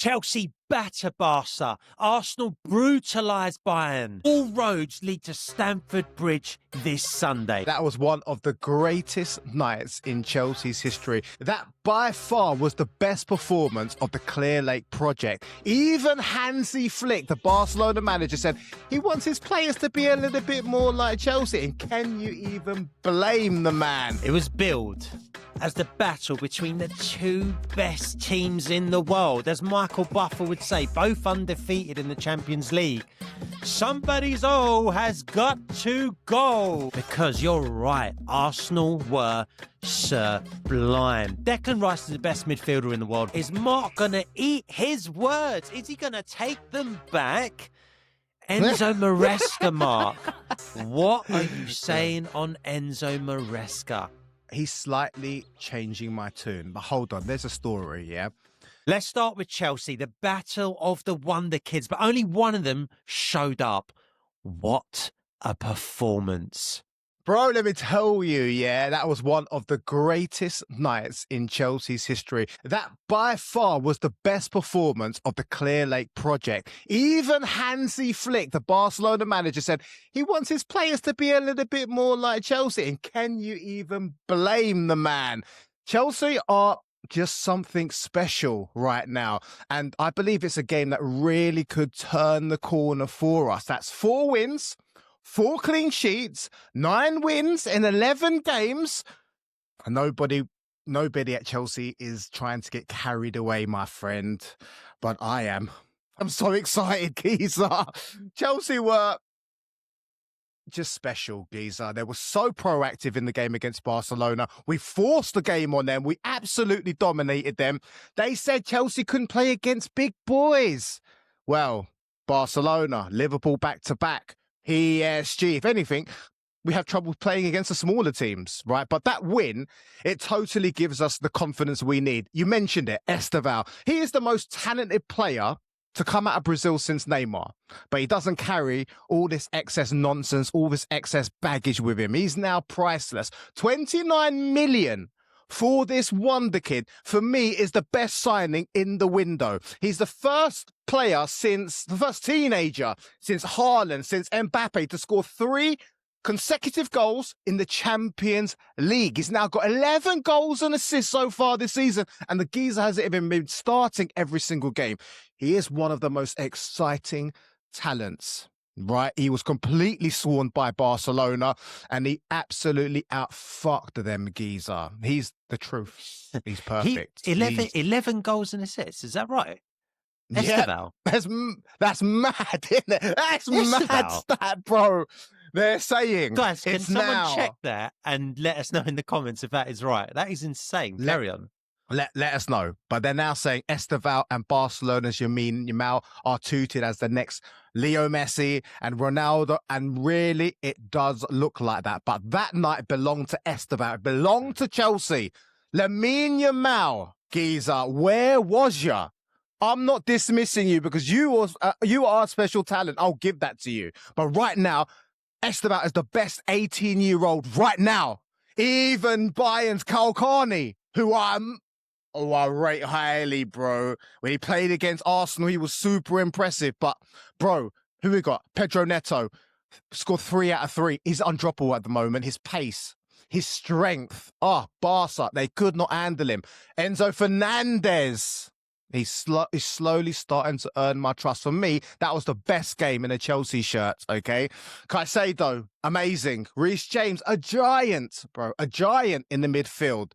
Chelsea batter Barca. Arsenal brutalise Bayern. All roads lead to Stamford Bridge this Sunday. That was one of the greatest nights in Chelsea's history. That by far was the best performance of the Clearlake project. Even Hansi Flick, the Barcelona manager, said he wants his players to be a little bit more like Chelsea. And can you even blame the man? It was billed as the battle between the two best teams in the world. As Michael Buffer would say, both undefeated in the Champions League. Somebody's O has got to go. Because you're right, Arsenal were sublime. Declan Rice is the best midfielder in the world. Is Mark going to eat his words? Is he going to take them back? Enzo Maresca, Mark. What are you saying on Enzo Maresca? He's slightly changing my tune, but hold on, there's a story, yeah? Let's start with Chelsea, the battle of the Wonder Kids, but only one of them showed up. What a performance. Bro, let me tell you, yeah, that was one of the greatest nights in Chelsea's history. That by far was the best performance of the Clearlake project. Even Hansi Flick, the Barcelona manager, said he wants his players to be a little bit more like Chelsea. And can you even blame the man? Chelsea are just something special right now. And I believe it's a game that really could turn the corner for us. That's 4 wins. 4 clean sheets, 9 wins in 11 games. And nobody at Chelsea is trying to get carried away, my friend. But I am. I'm so excited, Geezer. Chelsea were just special, Geezer. They were so proactive in the game against Barcelona. We forced the game on them. We absolutely dominated them. They said Chelsea couldn't play against big boys. Well, Barcelona, Liverpool back-to-back. PSG, if anything, we have trouble playing against the smaller teams, right? But that win, it totally gives us the confidence we need. You mentioned it, Estevão. He is the most talented player to come out of Brazil since Neymar, but he doesn't carry all this excess nonsense, all this excess baggage with him. He's now priceless. 29 million for this wonder kid, for me, is the best signing in the window. He's the first player since, the first teenager since Haaland, since Mbappe to score 3 consecutive goals in the Champions League. He's now got 11 goals and assists so far this season, and the geezer hasn't even been starting every single game. He is one of the most exciting talents. Right, he was completely sworn by Barcelona, and he absolutely outfucked them, geezer. He's the truth. He's perfect. 11 goals and assists. Is that right? Estevão. Yeah, that's mad, isn't it? That's mad stat, bro. They're saying, guys, can someone now check that and let us know in the comments if that is right? That is insane. Carry on. Let us know. But they're now saying Estevão and Barcelona's Lamine Yamal are touted as the next Leo Messi and Ronaldo. And really, it does look like that. But that night belonged to Estevão. It belonged to Chelsea. Lamine Yamal, geezer, where was ya? I'm not dismissing you because you are a special talent. I'll give that to you. But right now, Estevão is the best 18-year-old right now. Even Bayern's Kalkani, who I rate highly, bro. When he played against Arsenal, he was super impressive. But, bro, who we got? Pedro Neto scored 3 out of 3. He's undroppable at the moment. His pace, his strength. Barca, they could not handle him. Enzo Fernández. He's slowly starting to earn my trust. For me, that was the best game in a Chelsea shirt, okay? Caicedo, amazing. Reece James, a giant, bro. A giant in the midfield.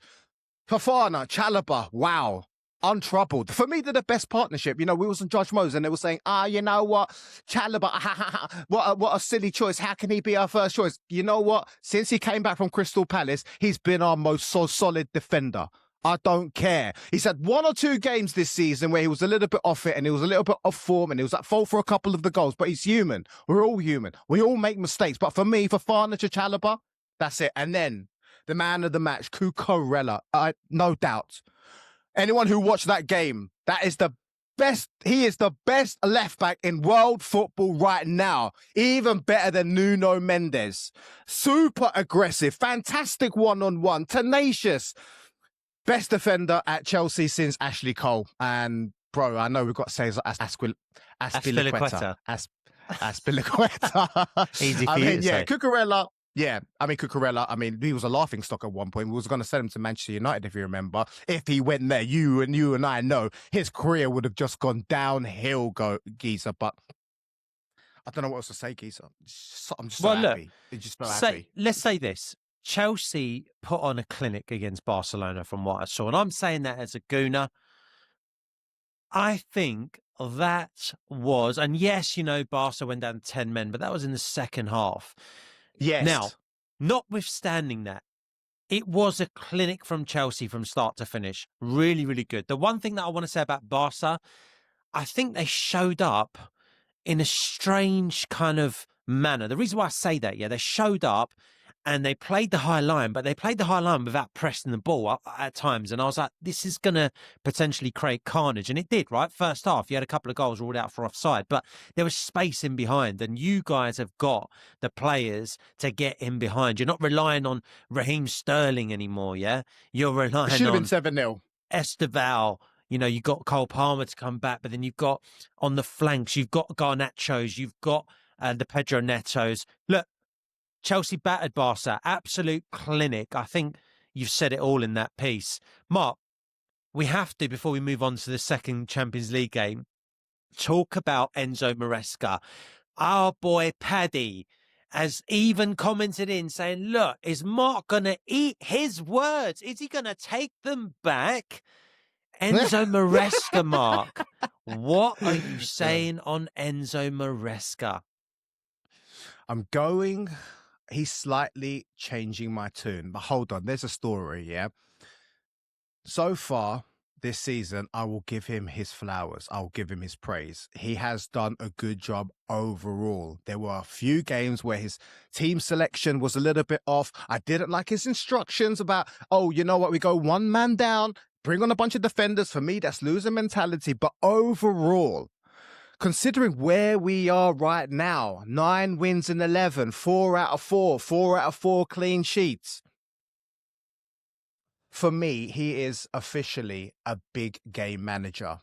Fofana and Chalobah, wow, untroubled. For me, they're the best partnership. You know, we was on Judge Mose and they were saying, you know what, Chalobah, what a silly choice. How can he be our first choice? You know what? Since he came back from Crystal Palace, he's been our most solid defender. I don't care. He's had 1 or 2 games this season where he was a little bit off it and he was a little bit off form and he was at fault for a couple of the goals, but he's human. We're all human. We all make mistakes. But for me, Fofana and Chalobah, that's it. And then the man of the match, Kukurella, no doubt. Anyone who watched that game, that is the best. He is the best left back in world football right now. Even better than Nuno Mendes. Super aggressive, fantastic one-on-one, tenacious. Best defender at Chelsea since Ashley Cole. And bro, I know we've got to say Aspilicueta. Aspilicueta. Aspilicueta. Easy for you to say. Kukurella. Yeah, Kukurella, he was a laughing stock at one point. We was going to send him to Manchester United, if you remember. If he went there, you and I know his career would have just gone downhill, Geezer. But I don't know what else to say, Geezer. I'm just so happy. It's just so happy. Let's say this. Chelsea put on a clinic against Barcelona from what I saw. And I'm saying that as a gooner. I think that was, and yes, Barca went down 10 men, but that was in the second half. Yes. Now, notwithstanding that, it was a clinic from Chelsea from start to finish. Really, really good. The one thing that I want to say about Barca, I think they showed up in a strange kind of manner. The reason why I say that, they showed up and they played the high line, but they played the high line without pressing the ball at times. And I was like, this is going to potentially create carnage. And it did, right? First half, you had a couple of goals ruled out for offside, but there was space in behind. And you guys have got the players to get in behind. You're not relying on Raheem Sterling anymore, yeah? You're relying It should have on been 7-0. Estevão. You've got Cole Palmer to come back, but then you've got on the flanks, you've got Garnachos, you've got the Pedro Netos. Look, Chelsea battered Barca, absolute clinic. I think you've said it all in that piece. Mark, we have to, before we move on to the second Champions League game, talk about Enzo Maresca. Our boy Paddy has even commented in saying, look, is Mark going to eat his words? Is he going to take them back? Enzo Maresca, Mark. What are you saying on Enzo Maresca? He's slightly changing my tune, but hold on, there's a story, yeah? So far this season, I will give him his flowers. I'll give him his praise. He has done a good job overall. There were a few games where his team selection was a little bit off. I didn't like his instructions about, you know what, we go one man down, bring on a bunch of defenders. For me, that's loser mentality. But overall, considering where we are right now, 9 wins in 11, 4 out of 4 clean sheets. For me, he is officially a big game manager,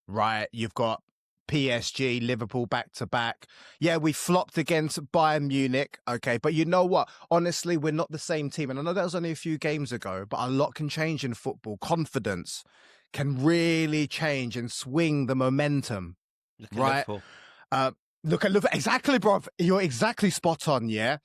right? You've got PSG, Liverpool back to back. Yeah, we flopped against Bayern Munich. Okay, but you know what? Honestly, we're not the same team. And I know that was only a few games ago, but a lot can change in football. Confidence can really change and swing the momentum. Right. Look at exactly, bro. You're exactly spot on. Yeah.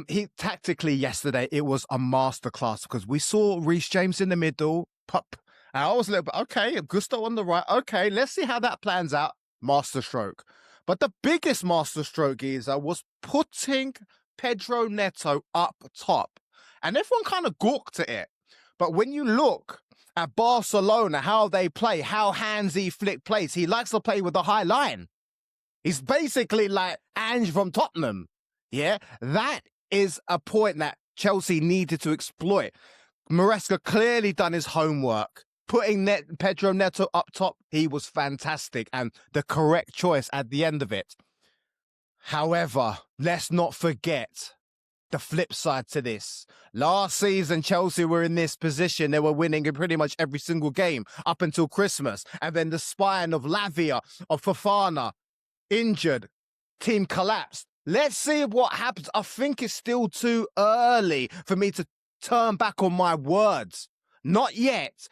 He tactically yesterday, it was a masterclass because we saw Reece James in the middle. Pop. And I was a little bit, okay, Gusto on the right. Okay, let's see how that plans out. Masterstroke. But the biggest masterstroke was putting Pedro Neto up top. And everyone kind of gawked at it. But when you look at Barcelona, how they play, how handsy Flick plays. He likes to play with the high line. He's basically like Ange from Tottenham. Yeah, that is a point that Chelsea needed to exploit. Maresca clearly done his homework. Putting Pedro Neto up top, he was fantastic and the correct choice at the end of it. However, let's not forget the flip side to this. Last season, Chelsea were in this position. They were winning in pretty much every single game up until Christmas. And then the spine of Lavia, of Fofana, injured, team collapsed. Let's see what happens. I think it's still too early for me to turn back on my words. Not yet.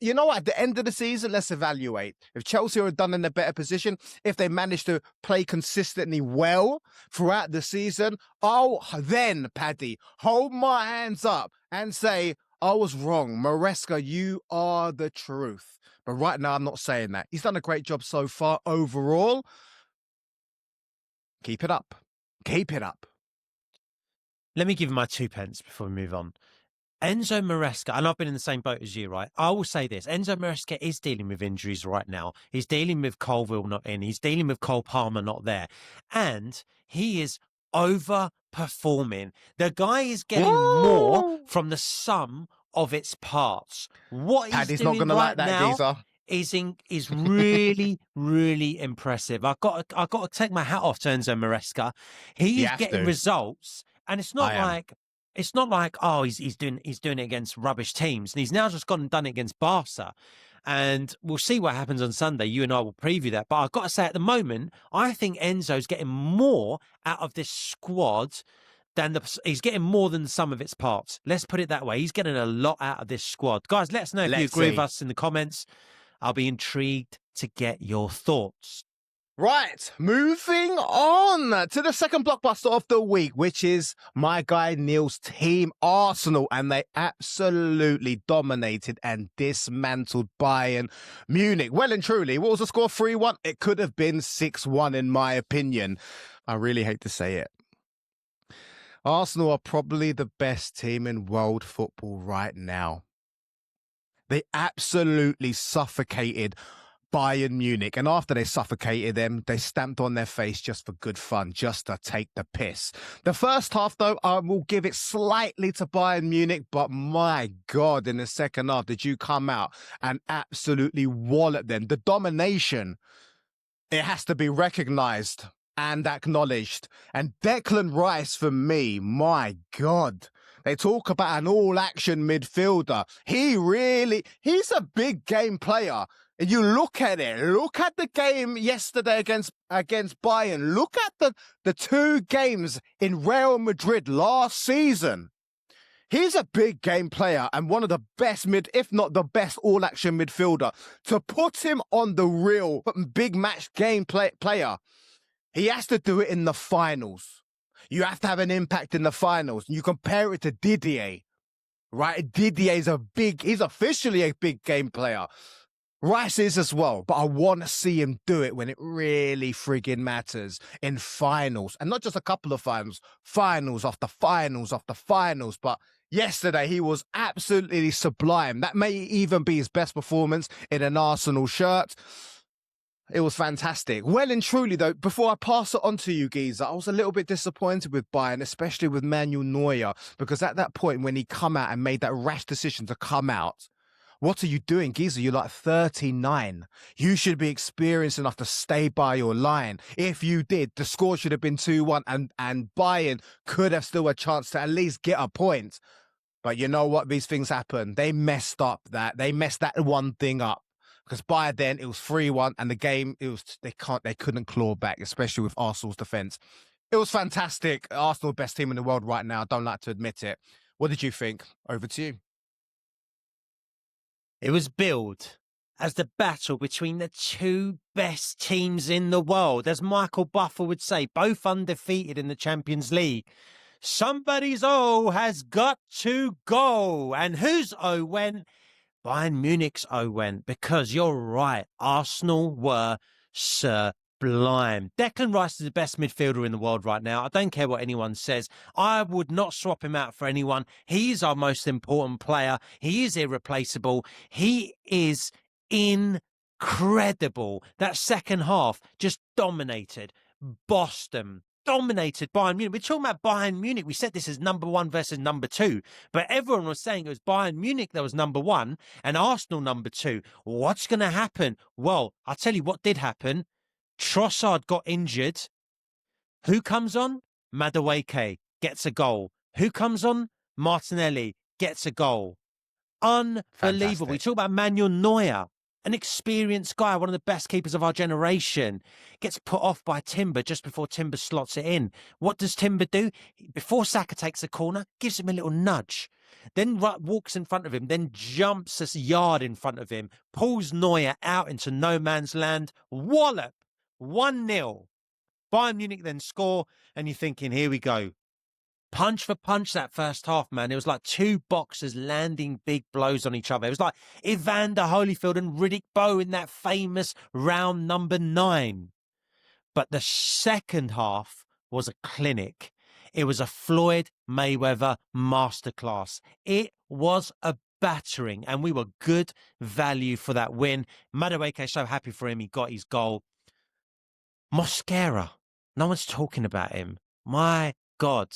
You know what? At the end of the season, let's evaluate. If Chelsea are done in a better position, if they manage to play consistently well throughout the season, I'll then, Paddy, hold my hands up and say, I was wrong. Maresca, you are the truth. But right now, I'm not saying that. He's done a great job so far overall. Keep it up. Keep it up. Let me give you my 2 pence before we move on. Enzo Maresca, and I've been in the same boat as you, right? I will say this. Enzo Maresca is dealing with injuries right now. He's dealing with Colville not in. He's dealing with Cole Palmer not there. And he is overperforming. The guy is getting more from the sum of its parts. What he's doing not gonna right like that, now geezer. Is really, really impressive. I've got to take my hat off to Enzo Maresca. He is getting results, and it's not like, oh, he's doing it against rubbish teams. And he's now just gone and done it against Barca. And we'll see what happens on Sunday. You and I will preview that. But I've got to say, at the moment, I think Enzo's getting more out of this squad he's getting more than the sum of its parts. Let's put it that way. He's getting a lot out of this squad. Guys, let us know if you agree with us in the comments. I'll be intrigued to get your thoughts. Right, moving on to the second blockbuster of the week, which is my guy Neil's team, Arsenal, and they absolutely dominated and dismantled Bayern Munich. Well and truly, what was the score? 3-1? It could have been 6-1 in my opinion. I really hate to say it. Arsenal are probably the best team in world football right now. They absolutely suffocated Bayern Munich, and after they suffocated them, they stamped on their face just for good fun, just to take the piss. The first half, though, I will give it slightly to Bayern Munich, but my God, in the second half, did you come out and absolutely wallop them? The domination, it has to be recognised and acknowledged. And Declan Rice, for me, my God, they talk about an all-action midfielder. He's a big game player. And you look at it, look at the game yesterday against Bayern. Look at the two games in Real Madrid last season. He's a big game player and one of the best if not the best all-action midfielder. To put him on the real big match game player, he has to do it in the finals. You have to have an impact in the finals. You compare it to Didier, right? Didier's he's officially a big game player. Rice is as well, but I want to see him do it when it really friggin' matters in finals. And not just a couple of finals after finals after finals. But yesterday, he was absolutely sublime. That may even be his best performance in an Arsenal shirt. It was fantastic. Well and truly, though, before I pass it on to you, Geezer, I was a little bit disappointed with Bayern, especially with Manuel Neuer, because at that point when he come out and made that rash decision to come out, what are you doing, Geezer? You're like 39. You should be experienced enough to stay by your line. If you did, the score should have been 2-1 and Bayern could have still a chance to at least get a point. But you know what? These things happen. They messed up that. They messed that one thing up. Because by then it was 3-1 and the game, they couldn't claw back, especially with Arsenal's defence. It was fantastic. Arsenal, best team in the world right now. I don't like to admit it. What did you think? Over to you. It was billed as the battle between the two best teams in the world. As Michael Buffer would say, both undefeated in the Champions League. Somebody's O has got to go. And whose O went? Bayern Munich's O went. Because you're right, Arsenal were sublime. Declan Rice is the best midfielder in the world right now. I don't care what anyone says. I would not swap him out for anyone. He's our most important player. He is irreplaceable. He is incredible. That second half just dominated. Boston dominated Bayern Munich. We're talking about Bayern Munich. We said this is number 1 versus number 2, but everyone was saying it was Bayern Munich that was number 1 and Arsenal number 2. What's going to happen? Well, I'll tell you what did happen. Trossard got injured. Who comes on? Madueke gets a goal. Who comes on? Martinelli gets a goal. Unbelievable. Fantastic. We talk about Manuel Neuer, an experienced guy, one of the best keepers of our generation, gets put off by Timber just before Timber slots it in. What does Timber do? Before Saka takes the corner, gives him a little nudge. Then walks in front of him, then jumps a yard in front of him, pulls Neuer out into no man's land. Wallop! 1-0. Bayern Munich then score, and you're thinking, here we go. Punch for punch that first half, man. It was like two boxers landing big blows on each other. It was like Evander Holyfield and Riddick Bowe in that famous round number 9. But the second half was a clinic. It was a Floyd Mayweather masterclass. It was a battering, and we were good value for that win. Madueke, so happy for him. He got his goal. Mosquera, no one's talking about him. My God.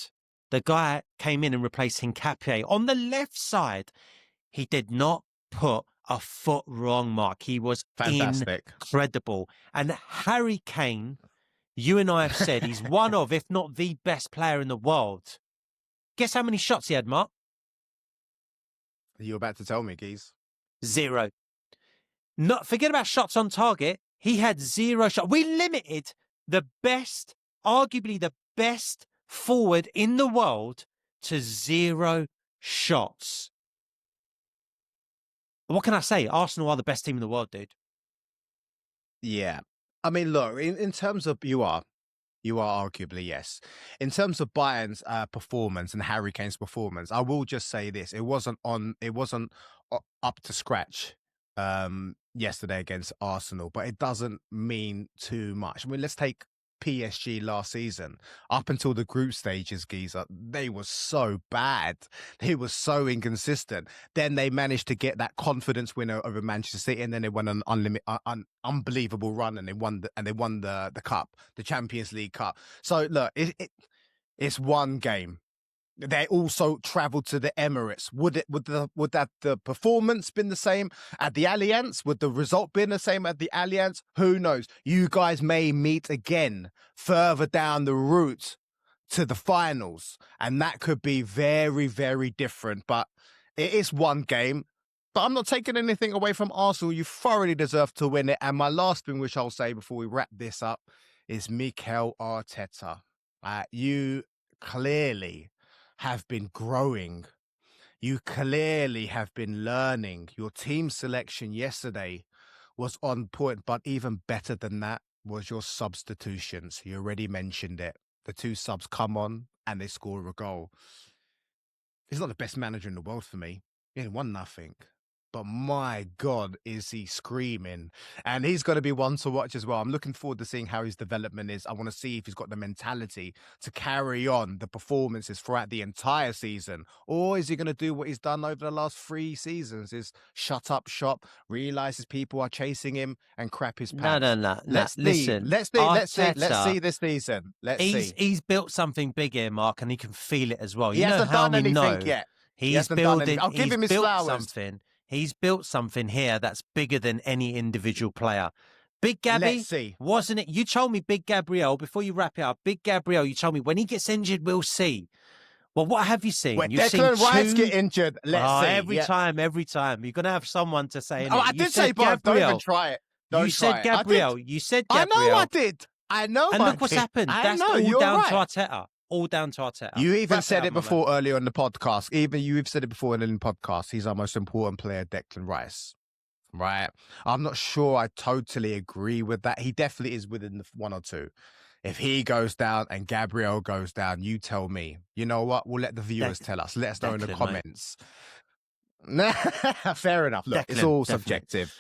The guy came in and replaced Hincapié. On the left side, he did not put a foot wrong, Mark. He was Fantastic. Incredible. And Harry Kane, you and I have said he's one of, if not the best player in the world. Guess how many shots he had, Mark? You're about to tell me, Geese. 0. Not forget about shots on target. He had 0 shots. We limited the best, arguably the best forward in the world to 0 shots. What can I say? Arsenal are the best team in the world, dude. Yeah. I mean, look, in terms of you are arguably, yes. In terms of Bayern's performance and Harry Kane's performance, I will just say this. It wasn't up to scratch yesterday against Arsenal, but it doesn't mean too much. I mean, let's take PSG last season. Up until the group stages, Geezer, they were so bad. They were so inconsistent. Then they managed to get that confidence winner over Manchester City, and then they won an unbelievable run, and they won the cup, the Champions League Cup. So look, it's one game. They also travelled to the Emirates. Would the performance been the same at the Allianz? Would the result been the same at the Allianz? Who knows? You guys may meet again further down the route to the finals, and that could be very, very different. But it is one game. But I'm not taking anything away from Arsenal. You thoroughly deserve to win it. And my last thing, which I'll say before we wrap this up, is Mikel Arteta. You clearly have been growing. You clearly have been learning. Your team selection yesterday was on point, but even better than that was your substitutions. You already mentioned it. The 2 subs come on and they score a goal. He's not the best manager in the world for me. He ain't won nothing. But my God, is he screaming. And he's going to be one to watch as well. I'm looking forward to seeing how his development is. I want to see if he's got the mentality to carry on the performances throughout the entire season. Or is he going to do what he's done over the last 3 seasons, is shut up shop, realizes people are chasing him and crap his pants. No. Let's see this season. Let's see. He's built something big here, Mark, and he can feel it as well. He hasn't done anything yet. He's building. I'll give him his flowers. Something. He's built something here that's bigger than any individual player. Big Gabby, let's see. Wasn't it? You told me Big Gabriel, before you wrap it up, Big Gabriel, you told me when he gets injured, we'll see. Well, what have you seen? When Declan Rice get injured, let's see. Every time. You're going to have someone to say. I did say, Bob, don't even try it. You said Gabriel. I know I did. I know. And look what's happened. That's all down to Arteta. All down to Arteta. You even said it before earlier on the podcast. You've said it before in the podcast. He's our most important player, Declan Rice. Right? I'm not sure I totally agree with that. He definitely is within the 1 or 2. If he goes down and Gabriel goes down, you tell me. You know what? We'll let the viewers tell us. Let us know in the comments. Fair enough. Look, it's all subjective.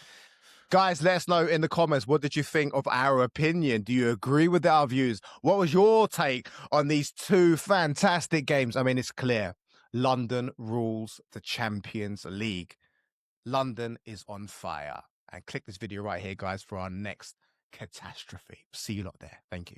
Guys, let us know in the comments, what did you think of our opinion? Do you agree with our views? What was your take on these 2 fantastic games? I mean, it's clear. London rules the Champions League. London is on fire. And click this video right here, guys, for our next catastrophe. See you lot there. Thank you.